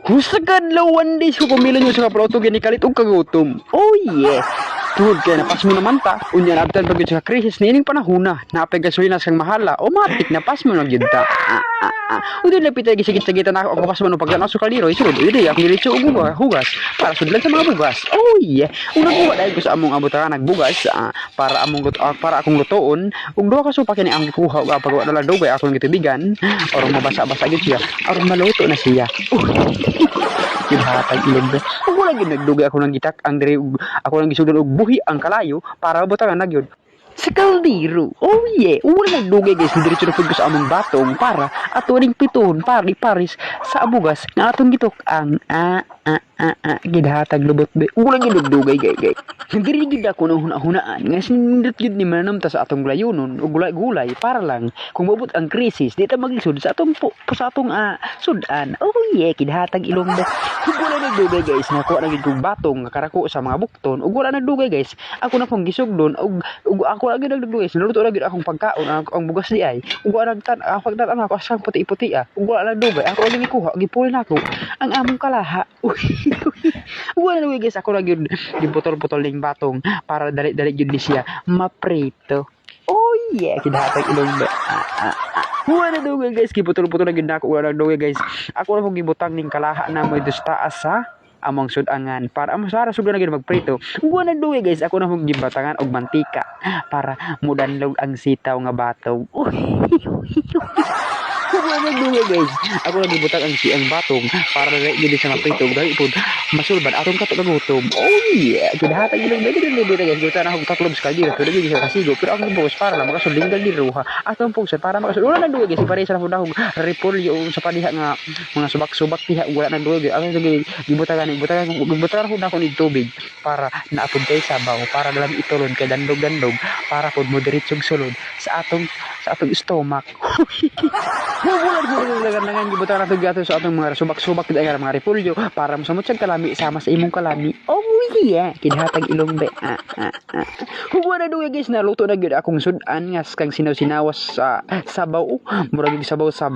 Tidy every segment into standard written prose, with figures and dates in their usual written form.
Husagad lawan days ko pamilya nyo sa kaploto gani kalit og kagutom. Oh yes. Tuhod kaya napas mo naman ta. Unya na abtan pag sa krisis nining panahon na. Napay gasolina sang mahala. O matik na pas mo lang gyud ta. Uday lapit lagi sigit-sigit na ako pas mo pag na kaliro. Isulod uday ak diretso og hugas para sudlan sa mga bugas. Oh yeah. Una ko dai ko sa among abutan nagbugas para para akong lutoon. Ug duha ka supa kini ang gikuha og pagwa na lang dugay akong gitubigan or mabasa-basa gyud siya. Aron maluto na siya. Kinhatag ilog be. Ug wala gyud nagdugay ako ng gitak ang diri ako lang gisudlan og buhi ang kalayo para butangan na gyud. Sa kaldero. Oh yeah. Wala nagdugay guys. Diretso na pud ko sa among batong para ato ring piton pari paris sa abugas nga atong gitok ang gidhatag lubot be. Wala gyud nagdugay guys. Diri gyud ako nang hunaan nga sinindot gyud ni manam ta sa atong gulayonon ug gulay-gulay para lang kung mabot ang krisis di ta maglisod sa atong sa atong sudan. Oh yeah, kidhatag ilong be. Wala nagdugay guys. Nakuha na gyud kong batong nga karako sa mga bukton ug wala nagdugay guys. Ako na pong gisugdon ug ako lagi nagdugay. Naluto lagi akong pagkaon ang bugas di ay. Ug wala nagtan ako sang puti-puti ug wala nagdugay. Ako lagi gikuha gipuli nako ang among kalaha. Wala na guys, ako lagi giputol-putol ning batong para dali-dali gyud ni siya maprito. Oh yeah, kidhatag ilong ba. Wala na dugay guys, giputol-putol lagi nako wala na dugay guys. Ako na pong gibutang ning kalaha na may dustaas sa among sudangan para masara sugdan na gyud magprito. Wala na dugay guys, ako na pong gibatangan og mantika para mudanlog ang sitaw nga bataw. Wala na dugay guys. Ako lang gibutang ang batong para gyud sa maprito dahil pud masulbad atong kato gutom. Oh yeah, kidhatag ilong dali guys. Gutan ako tatlob sa kaldero pero gyud sa kasigo pero ako bukas para lang makasulbing dali ha. Atong pugsa para makasul. Wala na dugay guys, pare sa pud ako repolyo sa padiha nga mga subak-subak diha wala na dugay. Ako gibutangan ko na ako ni tubig para naapod kay sabaw para dalam itulon kay dandog-dandog para pud mo diretsog sulod sa atong stomach. Wala nangan gibutan nato gato sa atong mga subak-subak dai mga repolyo para mosamot sa kalami sama sa imong kalami. Oh yeah, kidhatag ilong be. Wala dugay guys, naluto na gyud akong sudan nga kang sinaw-sinawas sa sabaw. Murag sabaw sa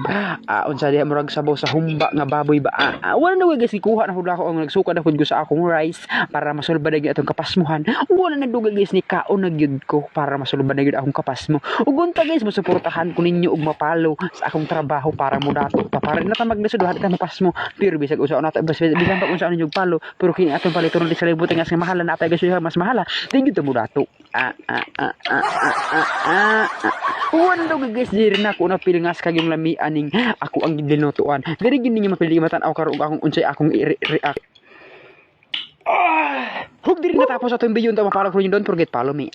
unsa diha murag sabaw sa humba nga baboy ba. Wala dugay guys, ikuha na pud ako ang nagsukad na pud ko sa akong rice para masulbad gyud atong kapasmuhan. Wala na dugay guys, ni kaon na gyud ko para masulbad gyud akong kapasmo. Ug unta guys, masuportahan ko ninyo og mapalo sa akong trabaho para mudato pa para na ta magdasuduhan ta mapasmo. Pero bisag usa na ta bisan pa unsa ninyo palo pero kini atong paliton di sa libutan nga mahala na apay gasuha mas mahala. Di gyud ta mudato. Wala guys, diri na ako na pilingas kag yung lami aning ako ang dinutuan. Diri gid ninyo mapili matan-aw karon akong unsay akong i-react. Hug diri natapos atong video ta mapalo ko don't forget follow me.